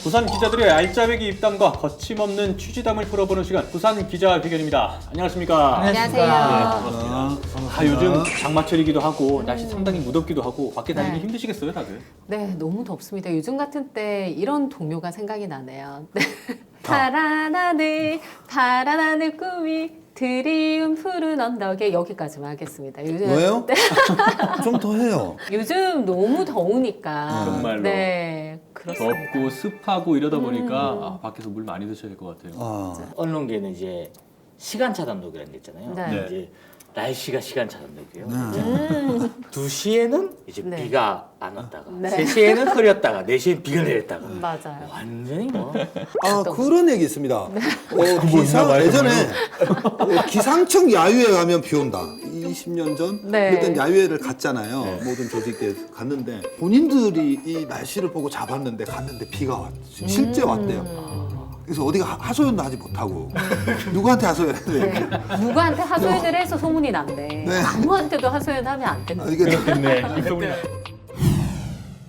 부산 기자들의 알짜배기 입담과 거침없는 취지담을 풀어보는 시간 부산 기자회견입니다. 안녕하십니까? 안녕하세요. 반갑습니다. 요즘 장마철이기도 하고 날씨 상당히 무덥기도 하고 밖에 다니기 힘드시겠어요, 다들? 네, 너무 덥습니다. 요즘 같은 때 이런 동요가 생각이 나네요. 네. 파란 하늘 꿈이 드리운 푸른 언덕에 여기까지만 하겠습니다. 요즘, 왜요? 네. 좀 더 해요. 요즘 너무 더우니까. 정말로. 네, 그렇습니다. 덥고 습하고 이러다 보니까 밖에서 물 많이 드셔야 될 것 같아요. 언론계는 이제 시간차 단독이라는 게 있잖아요. 네. 이제 날씨가 시간차 단독이에요. 2시에는 이제 네. 비가 안 왔다가 네. 3시에는 흐렸다가 4시엔 비가 내렸다가 맞아요. 완전히 뭐 그런 얘기 있습니다. 예전에 기상청 야유회 가면 비 온다. 20년 전 네. 그때 야유회를 갔잖아요. 모든 조직에 갔는데 본인들이 이 날씨를 보고 잡았는데 갔는데 비가 왔어요. 실제 왔대요. 그래서 어디가 하소연도 하지 못하고 누구한테 하소연해야 네. 되는데 누구한테 하소연을 해서 소문이 난대. 네. 아무한테도 하소연하면 안 된다. 이게 그렇겠네.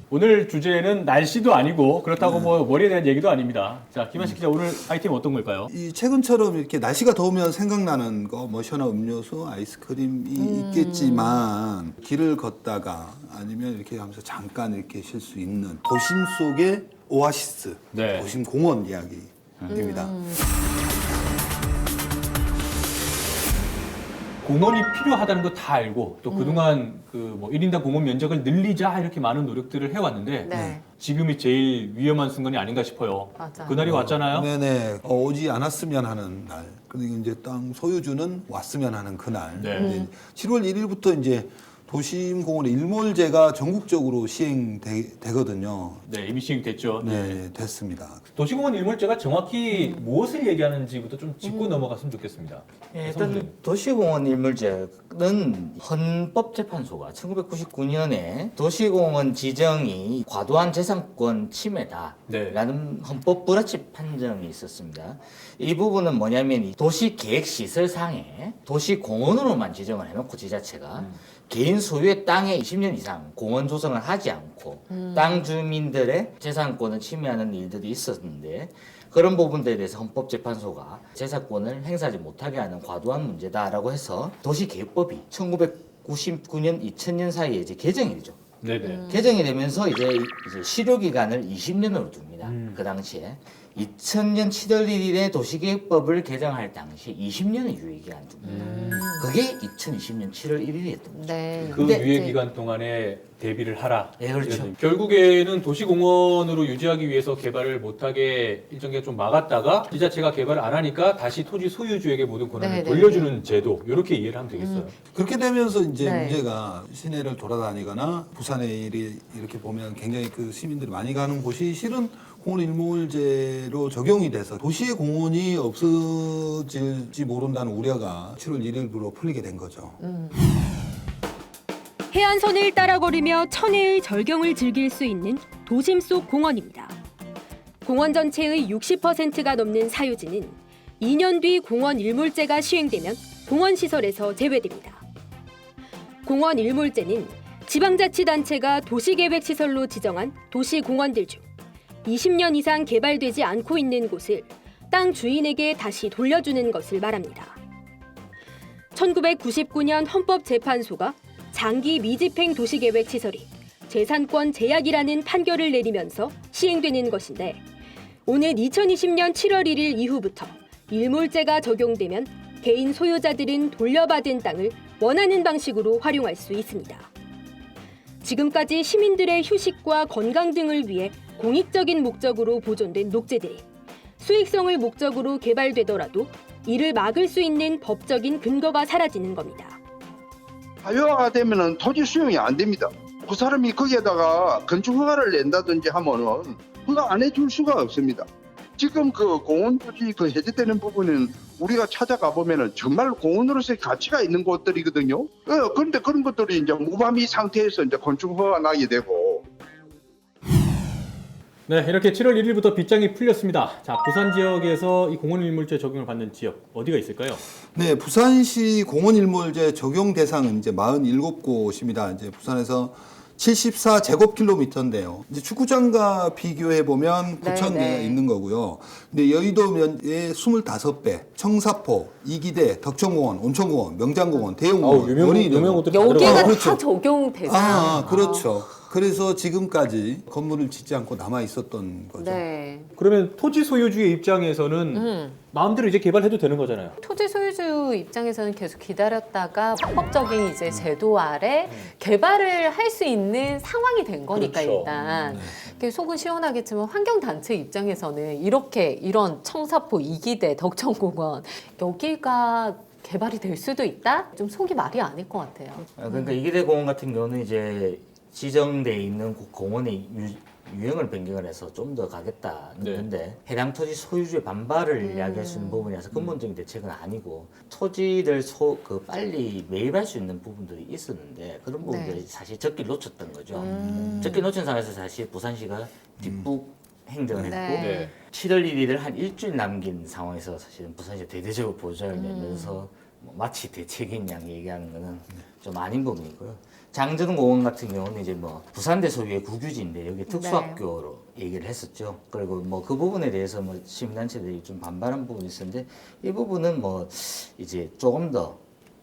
오늘 주제는 날씨도 아니고 그렇다고 뭐 머리에 대한 얘기도 아닙니다. 자, 김한식 기자 오늘 아이템 어떤 걸까요? 이 최근처럼 이렇게 날씨가 더우면 생각나는 거 뭐 시원한 음료수, 아이스크림이 있겠지만 길을 걷다가 아니면 이렇게 하면서 잠깐 이렇게 쉴 수 있는 도심 속의 오아시스, 네. 도심 공원 이야기입니다. 공원이 필요하다는 거 다 알고 또 그동안 그 뭐 1인당 공원 면적을 늘리자 이렇게 많은 노력들을 해왔는데 네. 지금이 제일 위험한 순간이 아닌가 싶어요. 맞아요. 그날이 왔잖아요. 네네. 오지 않았으면 하는 날. 그리고 이제 땅 소유주는 왔으면 하는 그날. 네. 7월 1일부터 이제 도심공원의 일몰제가 전국적으로 시행되거든요. 네, 이미 시행됐죠. 네, 됐습니다. 도시공원 일몰제가 정확히 무엇을 얘기하는지부터 좀 짚고 넘어갔으면 좋겠습니다. 예, 선생님. 일단 도시공원 일몰제는 헌법재판소가 1999년에 도시공원 지정이 과도한 재산권 침해다라는 헌법 불합치 판정이 있었습니다. 이 부분은 뭐냐면 이 도시계획시설상에 도시공원으로만 지정을 해놓고 지자체가 개인 소유의 땅에 20년 이상 공원 조성을 하지 않고 땅 주민들의 재산권을 침해하는 일들이 있었는데 그런 부분들에 대해서 헌법재판소가 재산권을 행사하지 못하게 하는 과도한 문제다라고 해서 도시계획법이 1999년 2000년 사이에 이제 개정이 되죠. 네네. 개정이 되면서 이제 실효 기간을 20년으로 둡니다. 그 당시에 2000년 7월 1일에 도시계획법을 개정할 당시 20년의 유예 기간 둡니다. 그게 2020년 7월 1일이었던 거죠. 네. 그 근데 유예 이제 기간 동안에 대비를 하라. 네, 그렇죠. 이런 얘기. 결국에는 도시공원으로 유지하기 위해서 개발을 못하게 일정 기간 좀 막았다가 지자체가 개발을 안 하니까 다시 토지 소유주에게 모든 권한을 네, 네, 돌려주는 제도 이렇게 이해를 하면 되겠어요. 그렇게 되면서 이제 네. 문제가 시내를 돌아다니거나 부산에 이렇게 보면 굉장히 그 시민들이 많이 가는 곳이 실은 공원 일몰제로 적용이 돼서 도시의 공원이 없어질지 모른다는 우려가 7월 1일부로 풀리게 된 거죠. 해안선을 따라 걸으며 천혜의 절경을 즐길 수 있는 도심 속 공원입니다. 공원 전체의 60%가 넘는 사유지는 2년 뒤 공원 일몰제가 시행되면 공원시설에서 제외됩니다. 공원 일몰제는 지방자치단체가 도시계획시설로 지정한 도시공원들 중 20년 이상 개발되지 않고 있는 곳을 땅 주인에게 다시 돌려주는 것을 말합니다. 1999년 헌법재판소가 장기 미집행 도시계획 시설이 재산권 제약이라는 판결을 내리면서 시행되는 것인데 오는 2020년 7월 1일 이후부터 일몰제가 적용되면 개인 소유자들은 돌려받은 땅을 원하는 방식으로 활용할 수 있습니다. 지금까지 시민들의 휴식과 건강 등을 위해 공익적인 목적으로 보존된 녹지들이 수익성을 목적으로 개발되더라도 이를 막을 수 있는 법적인 근거가 사라지는 겁니다. 사유화가 되면은 토지 수용이 안 됩니다. 그 사람이 거기에다가 건축 허가를 낸다든지 하면은 허가 안 해줄 수가 없습니다. 지금 그 공원 토지 그 해제되는 부분은 우리가 찾아가 보면은 정말 공원으로서의 가치가 있는 곳들이거든요. 그런데 그런 것들이 이제 무방비 상태에서 이제 건축 허가 나게 되고. 네, 이렇게 7월 1일부터 빗장이 풀렸습니다. 자, 부산 지역에서 이 공원 일몰제 적용을 받는 지역 어디가 있을까요? 네, 부산시 공원 일몰제 적용 대상은 이제 47곳입니다. 이제 부산에서 74제곱킬로미터인데요. 이제 축구장과 비교해 보면 네, 9,000개가 네. 있는 거고요. 근데 여의도 면의 25배, 청사포, 이기대, 덕천공원, 온천공원, 명장공원, 대웅공원, 유명 곳들 다 여기가 들어가. 그렇죠. 다 적용 대상. 그렇죠. 그래서 지금까지 건물을 짓지 않고 남아 있었던 거죠. 네. 그러면 토지 소유주의 입장에서는 마음대로 이제 개발해도 되는 거잖아요. 토지 소유주 입장에서는 계속 기다렸다가 합법적인 이제 제도 아래 개발을 할 수 있는 상황이 된 거니까 그렇죠. 일단 이게 속은 시원하겠지만 환경단체 입장에서는 이렇게 이런 청사포, 이기대, 덕천공원 여기가 개발이 될 수도 있다? 좀 속이 말이 아닐 것 같아요. 그러니까 이기대 공원 같은 경우는 이제 지정돼 있는 공원의 유형을 변경을 해서 좀 더 가겠다는 네. 건데 해당 토지 소유주의 반발을 이야기할 수 있는 부분이라서 근본적인 대책은 아니고 토지를 빨리 매입할 수 있는 부분들이 있었는데 그런 부분들이 네. 사실 적기를 놓쳤던 거죠. 적기 놓친 상황에서 사실 부산시가 뒷북 행정을 했고 네. 7월 1일을 한 일주일 남긴 상황에서 사실은 부산시가 대대적으로 보조를 내면서 뭐 마치 대책인 양 얘기하는 거는 좀 아닌 부분이고요. 장전공원 같은 경우는 이제 뭐 부산대 소유의 국유지인데 여기 특수학교로 얘기를 했었죠. 그리고 뭐 그 부분에 대해서 뭐 시민단체들이 좀 반발한 부분이 있었는데 이 부분은 뭐 이제 조금 더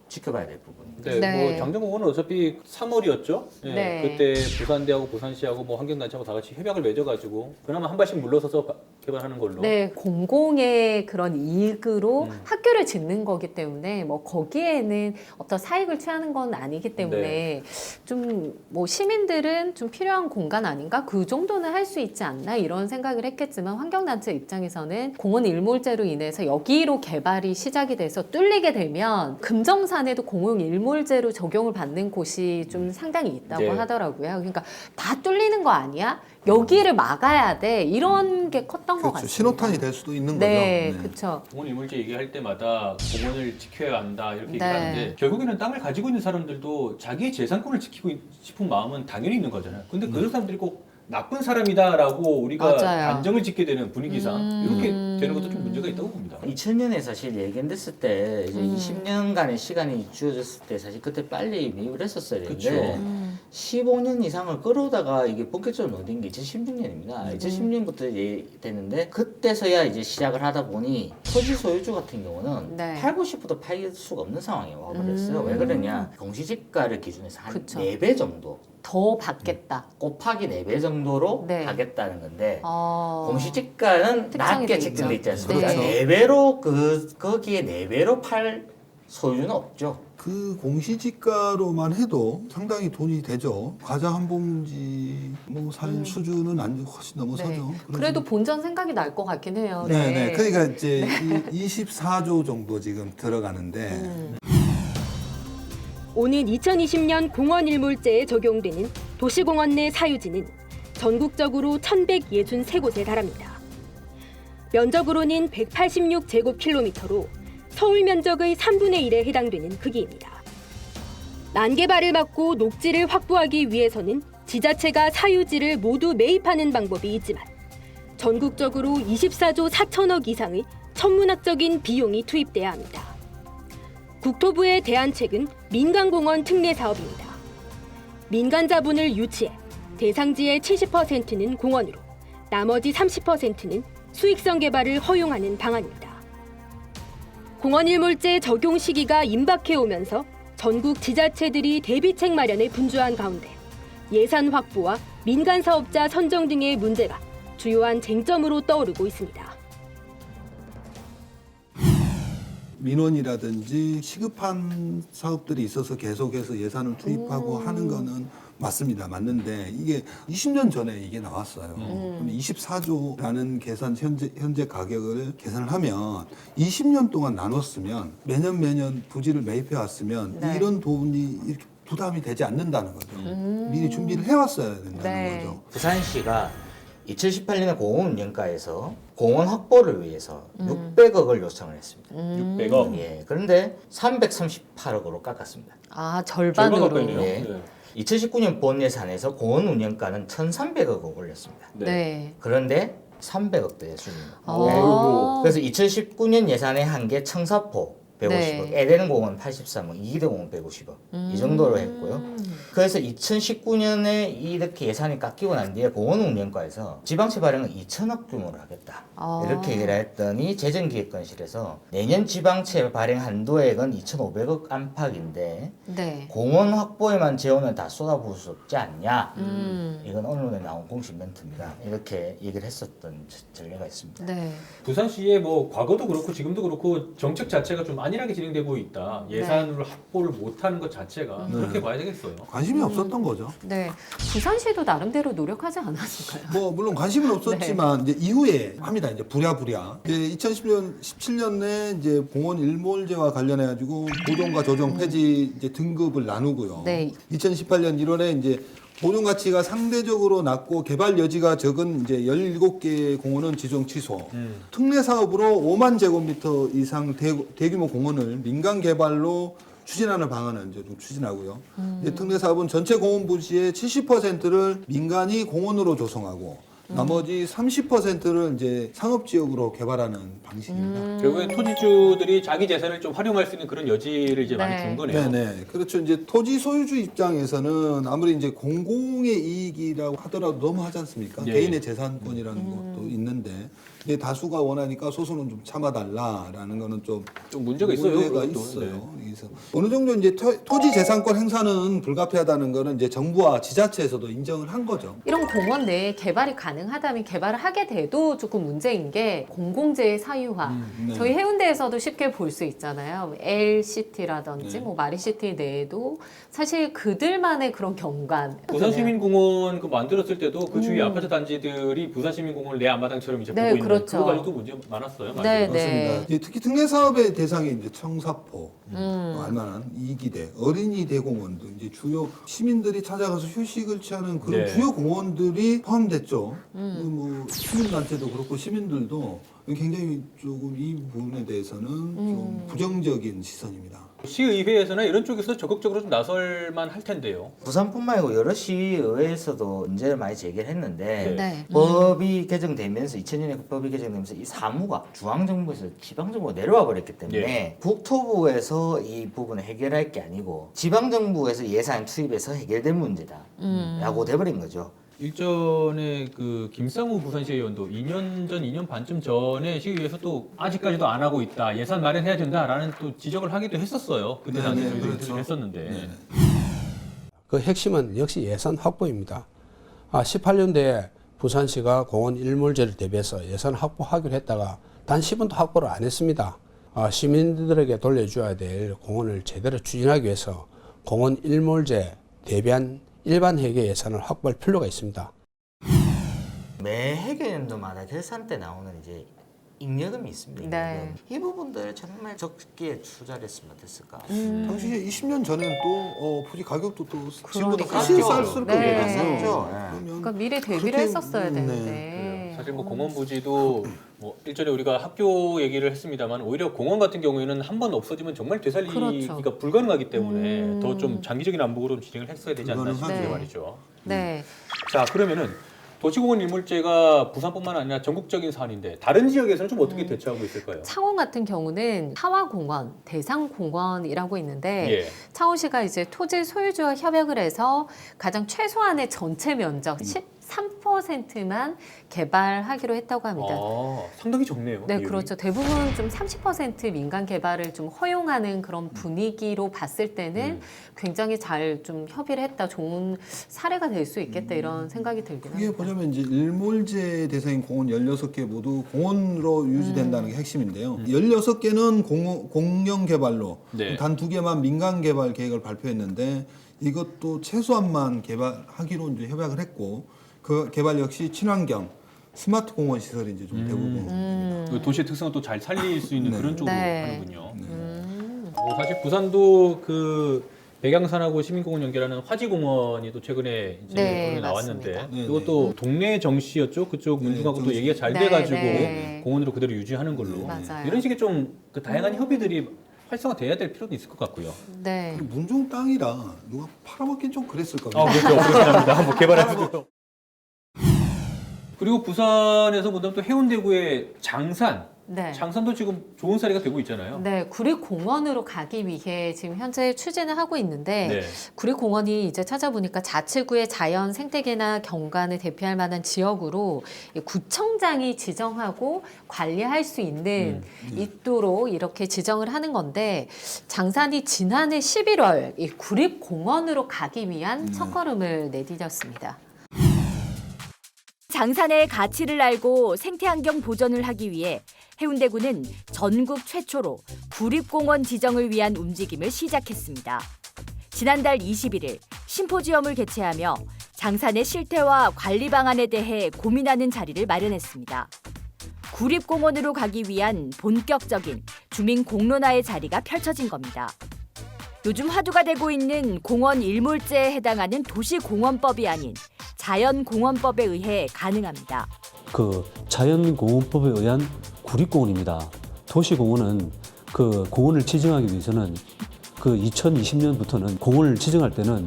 지켜봐야 될 부분입니다. 네, 네. 뭐 장정공원은 어차피 3월이었죠. 네, 네. 그때 부산대하고 부산시하고 뭐 환경단체하고 다 같이 협약을 맺어가지고 그나마 한 발씩 물러서서 개발하는 걸로. 네, 공공의 그런 이익으로 학교를 짓는 거기 때문에 뭐 거기에는 어떤 사익을 취하는 건 아니기 때문에 네. 좀 뭐 시민들은 좀 필요한 공간 아닌가? 그 정도는 할 수 있지 않나? 이런 생각을 했겠지만 환경단체 입장에서는 공원 일몰제로 인해서 여기로 개발이 시작이 돼서 뚫리게 되면 금정산에도 공원 일몰제로 적용을 받는 곳이 좀 상당히 있다고 네. 하더라고요. 그러니까 다 뚫리는 거 아니야? 여기를 막아야 돼. 이런 게 컸던 것 그렇죠. 같아요. 신호탄이 될 수도 있는 네, 거죠. 그렇죠. 공원 일몰제 얘기할 때마다 공원을 지켜야 한다 이렇게 네. 얘기하는데 결국에는 땅을 가지고 있는 사람들도 자기의 재산권을 지키고 싶은 마음은 당연히 있는 거잖아요. 근데 그런 사람들이 꼭 나쁜 사람이다라고 우리가 맞아요. 단정을 짓게 되는 분위기상 이렇게 되는 것도 좀 문제가 있다고 봅니다. 2000년에 사실 예견됐을 때 이제 20년간의 시간이 주어졌을 때 사실 그때 빨리 매입을 했었어야 되는데 그쵸. 15년 이상을 끌어오다가 이게 본격적으로 넣은 게 2016년입니다. 2016년부터 됐는데 그때서야 이제 시작을 하다 보니 토지 소유주 같은 경우는 네. 팔고 싶어도 팔 수가 없는 상황이 와버렸어요. 왜 그러냐? 공시지가를 기준해서 한 그쵸. 4배 정도 더 받겠다. 곱하기 4배 정도로 네. 하겠다는 건데 어... 공시지가는 특정이 낮게 돼 책정돼 있죠. 있지 않습니까? 네. 4배로 거기에 4배로 팔 소유는 없죠. 그 공시지가로만 해도 상당히 돈이 되죠. 과자 한 봉지 뭐 살 수준은 안 훨씬 넘어서죠. 네. 그래서- 그래도 본전 생각이 날 것 같긴 해요. 네. 그러니까 이제 24조 정도 지금 들어가는데 오는 2020년 공원 일몰제에 적용되는 도시공원 내 사유지는 전국적으로 1,163곳에 달합니다. 면적으로는 186제곱킬로미터로 서울 면적의 3분의 1에 해당되는 크기입니다. 난개발을 막고 녹지를 확보하기 위해서는 지자체가 사유지를 모두 매입하는 방법이 있지만 전국적으로 24조 4천억 이상의 천문학적인 비용이 투입돼야 합니다. 국토부의 대안책은 민간공원 특례 사업입니다. 민간 자본을 유치해 대상지의 70%는 공원으로 나머지 30%는 수익성 개발을 허용하는 방안입니다. 공원 일몰제 적용 시기가 임박해 오면서 전국 지자체들이 대비책 마련에 분주한 가운데 예산 확보와 민간 사업자 선정 등의 문제가 주요한 쟁점으로 떠오르고 있습니다. 민원이라든지 시급한 사업들이 있어서 계속해서 예산을 투입하고 하는 거는 맞습니다. 맞는데 이게 20년 전에 이게 나왔어요. 그럼 24조라는 계산 현재 가격을 계산을 하면 20년 동안 나눴으면 매년 부지를 매입해 왔으면 네. 이런 돈이 이렇게 부담이 되지 않는다는 거죠. 미리 준비를 해왔어야 된다는 네. 거죠. 부산시가 2018년에 공원 운영가에서 공원 확보를 위해서 600억을 요청을 했습니다. 600억. 예, 그런데 338억으로 깎았습니다. 아, 절반 절반으로. 가까이네요. 네. 네. 2019년 본 예산에서 공원 운영가는 1,300억을 올렸습니다. 네. 그런데 300억대 수준입니다. 아. 그래서 2019년 예산의 한계 청사포 150억, 네. 에덴 공원 83억, 이기대 공원 150억 이 정도로 했고요. 그래서 2019년에 이렇게 예산이 깎이고 난 뒤에 공원운영과에서 지방채 발행은 2천억 규모로 하겠다. 아. 이렇게 얘기를 했더니 재정기획관실에서 내년 지방채 발행 한도액은 2,500억 안팎인데 네. 공원 확보에만 재원을 다 쏟아부을 수 없지 않냐. 음. 이건 언론에 나온 공식 멘트입니다. 이렇게 얘기를 했었던 전례가 있습니다. 네. 부산시의 뭐 과거도 그렇고 지금도 그렇고 정책 자체가 좀 안일하게 진행되고 있다. 예산으로 확보를 못하는 것 자체가 그렇게 봐야 되겠어요. 관심이 없었던 거죠. 네. 부산시도 나름대로 노력하지 않았을까요? 뭐 물론 관심은 없었지만 이제 이후에 합니다. 이제 부랴부랴. 이제 2010년 17년에 이제 공원 일몰제와 관련해 가지고 보존과 조정 폐지 이제 등급을 나누고요. 네. 2018년 1월에 이제 보존 가치가 상대적으로 낮고 개발 여지가 적은 이제 17개 공원은 지정 취소. 특례 사업으로 5만 제곱미터 이상 대규모 공원을 민간 개발로 추진하는 방안을 이제 좀 추진하고요. 이제 특례 사업은 전체 공원 부지의 70%를 민간이 공원으로 조성하고 나머지 30%를 이제 상업지역으로 개발하는 방식입니다. 결국엔 토지주들이 자기 재산을 좀 활용할 수 있는 그런 여지를 이제 많이 네. 준 거네요. 네네. 그렇죠. 이제 토지 소유주 입장에서는 아무리 이제 공공의 이익이라고 하더라도 너무 하지 않습니까? 예. 개인의 재산권이라는 것도 있는데 이제 다수가 원하니까 소수는 좀 참아달라라는 거는 좀 문제가 있어요. 문제가 그것도. 있어요. 그래서 어느 정도 이제 토지 재산권 행사는 불가피하다는 거는 이제 정부와 지자체에서도 인정을 한 거죠. 이런 공원 내에 개발이 가능하다면 개발을 하게 돼도 조금 문제인 게 공공재의 사유화. 네. 저희 해운대에서도 쉽게 볼 수 있잖아요. LCT라든지 네. 뭐 마린시티 내에도 사실 그들만의 그런 경관. 부산시민공원 그 만들었을 때도 그 주위 아파트 단지들이 부산시민공원을 내 앞마당처럼 이제 네, 보고 있는 그렇죠. 그거 가지고 문제 많았어요. 네, 만들고. 네. 맞습니다. 이제 특히 특례 사업의 대상이 이제 청사포, 알만한 이기대, 어린이 대공원 등 이제 주요 시민들이 찾아가서 휴식을 취하는 그런 네. 주요 공원들이 포함됐죠. 뭐 시민단체도 그렇고 시민들도 굉장히 조금 이 부분에 대해서는 좀 부정적인 시선입니다. 시의회에서나 이런 쪽에서 적극적으로 좀 나설만 할 텐데요. 부산뿐만 아니고 여러 시의회에서도 문제를 많이 제기를 했는데 네. 법이 개정되면서 2000년에 법이 개정되면서 이 사무가 중앙정부에서 지방정부가 내려와 버렸기 때문에 국토부에서 이 부분을 해결할 게 아니고 지방정부에서 예산 투입해서 해결될 문제다라고 돼버린 거죠. 일전에 그 김상우 부산시의원도 2년 전, 2년 반쯤 전에 시의회에서 또 아직까지도 안 하고 있다. 예산 마련해야 된다라는 또 지적을 하기도 했었어요. 그때 당시에 네, 저희도 그렇죠. 했었는데. 그 핵심은 역시 예산 확보입니다. 18년도에 부산시가 공원 일몰제를 대비해서 예산 확보하기로 했다가 단 10원도 확보를 안 했습니다. 시민들에게 돌려줘야 될 공원을 제대로 추진하기 위해서 공원 일몰제 대비한 일반 회계 예산을 확보할 필요가 있습니다. 매 회계연도마다 결산 때 나오는 이제 잉여금이 있습니다. 네. 이 부분들 정말 적게 투자를 했으면 어땠을까? 당시에 20년 전에는 또 부지 가격도 또 지금보다 그러니까요. 훨씬 쌌을 네. 거거든요. 쌌죠. 그러면 그러니까 미리 대비를 그렇게, 했었어야 되는데. 네. 사실 뭐 공원 부지도 뭐 일전에 우리가 학교 얘기를 했습니다만 오히려 공원 같은 경우에는 한 번 없어지면 정말 되살리기가 그렇죠. 불가능하기 때문에 더 좀 장기적인 안목으로 진행을 했어야 되지 않나 불가능하죠. 싶은데 네. 말이죠. 네. 자, 그러면은 도시공원 일몰제가 부산뿐만 아니라 전국적인 사안인데 다른 지역에서는 좀 어떻게 대처하고 있을까요? 창원 같은 경우는 하와공원, 대상공원이라고 있는데 예. 창원시가 이제 토지 소유주와 협약을 해서 가장 최소한의 전체 면적 13%만 개발하기로 했다고 합니다. 상당히 적네요. 네, 비율이. 그렇죠. 대부분 좀 30% 민간 개발을 좀 허용하는 그런 분위기로 봤을 때는 굉장히 잘 좀 협의를 했다. 좋은 사례가 될 수 있겠다. 이런 생각이 들긴 그게 합니다. 보자면 이제 일몰제 대상인 공원 16개 모두 공원으로 유지된다는 게 핵심인데요. 16개는 공영 개발로 네. 단 2개만 민간 개발 계획을 발표했는데 이것도 최소한만 개발하기로 이제 협약을 했고 그 개발 역시 친환경 스마트 공원 시설이 이제 좀 대부분. 그 도시의 특성을 또 잘 살릴 수 있는 네. 그런 쪽으로 네. 하는군요. 뭐 사실 부산도 그 백양산하고 시민공원 연결하는 화지공원이 또 최근에 이제 네, 언론에 나왔는데 맞습니다. 이것도 동네 정시였죠. 그쪽 네, 문중하고 또 정시. 얘기가 잘 네, 돼가지고 네. 공원으로 그대로 유지하는 걸로 맞아요. 이런 식의 좀 그 다양한 협의들이 활성화돼야 될 필요도 있을 것 같고요. 네. 그리고 문중 땅이라 누가 팔아먹긴 좀 그랬을 겁니다. 그렇죠. 그렇긴 합니다. 뭐 개발하기도. 그리고 부산에서 보면 또 해운대구의 장산 네. 장산도 지금 좋은 사례가 되고 있잖아요. 네, 구립공원으로 가기 위해 지금 현재 추진을 하고 있는데 네. 구립공원이 이제 찾아보니까 자치구의 자연 생태계나 경관을 대표할 만한 지역으로 이 구청장이 지정하고 관리할 수 있는 있도록 이렇게 지정을 하는 건데 장산이 지난해 11월 이 구립공원으로 가기 위한 첫걸음을 내디뎠습니다. 장산의 가치를 알고 생태환경 보전을 하기 위해 해운대구는 전국 최초로 구립공원 지정을 위한 움직임을 시작했습니다. 지난달 21일 심포지엄을 개최하며 장산의 실태와 관리 방안에 대해 고민하는 자리를 마련했습니다. 구립공원으로 가기 위한 본격적인 주민 공론화의 자리가 펼쳐진 겁니다. 요즘 화두가 되고 있는 공원 일몰제에 해당하는 도시공원법이 아닌 자연공원법에 의해 가능합니다. 그 자연공원법에 의한 구립공원입니다. 도시공원은 그 공원을 지정하기 위해서는 그 2020년부터는 공원을 지정할 때는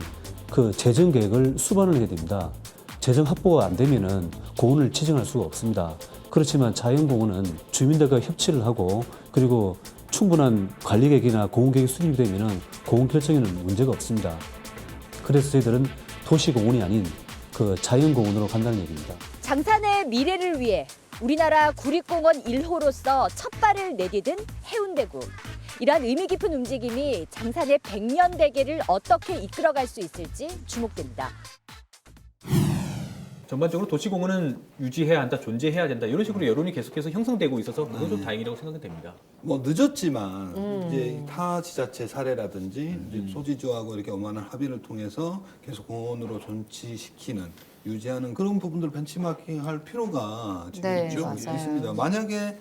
그 재정 계획을 수반을 해야 됩니다. 재정 확보가 안 되면은 공원을 지정할 수가 없습니다. 그렇지만 자연공원은 주민들과 협치를 하고 그리고 충분한 관리 계획이나 공원 계획이 수립이 되면은 공원 결정에는 문제가 없습니다. 그래서 저희들은 도시공원이 아닌 그 자연공원으로 간다는 얘기입니다. 장산의 미래를 위해 우리나라 구립공원 1호로서 첫 발을 내디딘 해운대구. 이러한 의미 깊은 움직임이 장산의 100년 대계를 어떻게 이끌어갈 수 있을지 주목됩니다. 전반적으로 도시공원은 유지해야 한다, 존재해야 된다 이런 식으로 여론이 계속해서 형성되고 있어서 그건 좀 다행이라고 생각이 됩니다. 뭐 늦었지만 이제 타 지자체 사례라든지 이제 소지주하고 이렇게 원만한 합의를 통해서 계속 공원으로 존치시키는 유지하는 그런 부분들 벤치마킹할 필요가 지금 네, 있죠. 맞아요. 있습니다. 만약에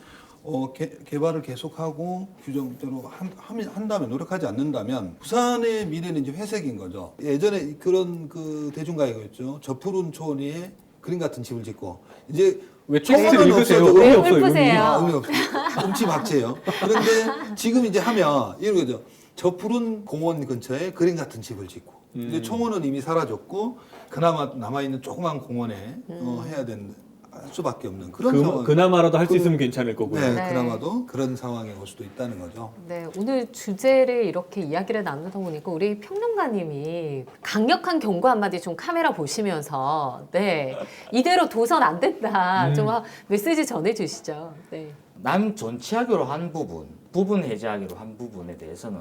개발을 계속하고 규정대로 한다면 노력하지 않는다면 부산의 미래는 이제 회색인 거죠. 예전에 그런 그 대중가요였죠. 저 푸른 초원에 그림 같은 집을 짓고 이제 왜 텍스트를 읽으세요? 없어도 의미 없어요. 예쁘세요. 의미 없어요. 음치박치예요. 그런데 지금 이제 하면 이런 거죠. 저 푸른 공원 근처에 그림 같은 집을 짓고 이제 초원은 이미 사라졌고 그나마 남아있는 조그만 공원에 해야 되는 할 수밖에 없는 그런 상황. 그나마라도 할 수 있으면 괜찮을 거고요. 네, 네. 그나마도 그런 상황에 올 수도 있다는 거죠. 네, 오늘 주제를 이렇게 이야기를 나누다 보니까 우리 평론가님이 강력한 경고 한마디 좀 카메라 보시면서 네, 이대로 도선 안 된다 좀 메시지 전해주시죠. 네. 남 존치하기로 한 부분 해제하기로 한 부분에 대해서는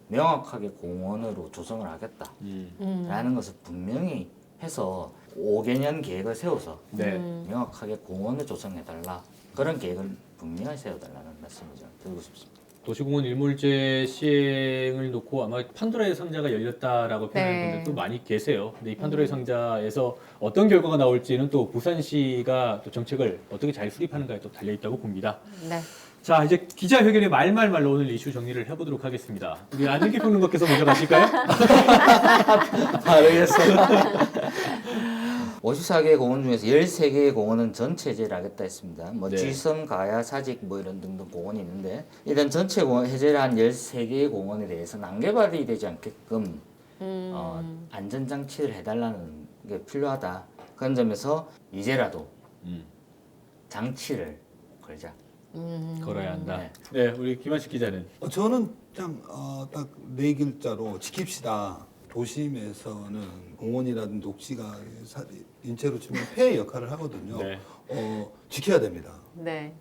명확하게 공원으로 조성을 하겠다라는 것을 분명히 해서 5개년 계획을 세워서 네. 명확하게 공원을 조성해달라 그런 계획을 분명히 세워달라는 말씀을 좀 드리고 싶습니다. 도시공원 일몰제 시행을 놓고 아마 판도라의 상자가 열렸다라고 표현하는 네. 분들도 많이 계세요. 근데 이 판도라의 상자에서 어떤 결과가 나올지는 또 부산시가 또 정책을 어떻게 잘 수립하는가에 또 달려 있다고 봅니다. 네. 자, 이제 기자회견의 말말말로 오늘 이슈 정리를 해보도록 하겠습니다. 우리 안일기 평론가께서 먼저 가실까요? 알겠습니다. 54개의 공원 중에서 13개의 공원은 전체 해제를 하겠다 했습니다. 뭐 네. 지성, 가야, 사직 뭐 이런 등등 공원이 있는데 일단 전체 공원 해제를 한 13개의 공원에 대해서 난개발이 되지 않게끔 안전장치를 해달라는 게 필요하다. 그런 점에서 이제라도 장치를 걸자. 걸어야 한다. 네. 네, 우리 김한식 기자는. 저는 그냥 딱 네 글자로 지킵시다. 도심에서는 공원이라든 녹지가 인체로 치면 폐의 역할을 하거든요. 네. 지켜야 됩니다. 네.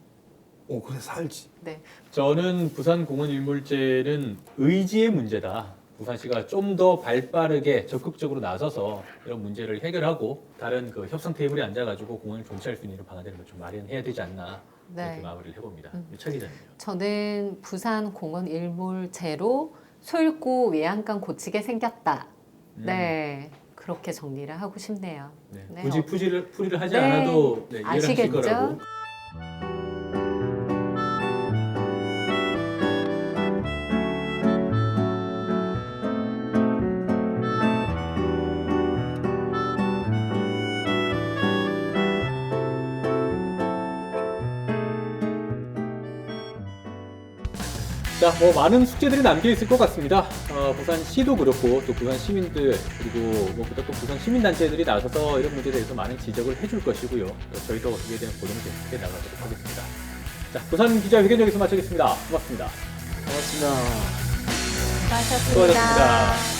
그래 살지. 네. 저는 부산공원 일몰제는 의지의 문제다. 부산시가 좀 더 발빠르게 적극적으로 나서서 이런 문제를 해결하고 다른 그 협상 테이블에 앉아가지고 공원을 존치할 수 있는 이런 방안들을 좀 마련해야 되지 않나 네. 이렇게 마무리를 해봅니다. 차 기자님요. 저는 부산공원 일몰제로 솔고 외양간 고치게 생겼다. 네. 그렇게 정리를 하고 싶네요. 네. 네, 굳이 풀이를 하지 네. 않아도 네, 이해를 하실 아시겠죠? 거라고. 자, 뭐 많은 숙제들이 남겨 있을 것 같습니다. 부산시도 그렇고 또 부산 시민들 그리고 무엇보다 또 부산 시민단체들이 나서서 이런 문제에 대해서 많은 지적을 해줄 것이고요. 또 저희도 이에 대한 보도를 계속해 나가도록 하겠습니다. 자, 부산 기자회견 여기서 마치겠습니다. 고맙습니다. 고맙습니다. 수고하셨습니다. 수고하셨습니다.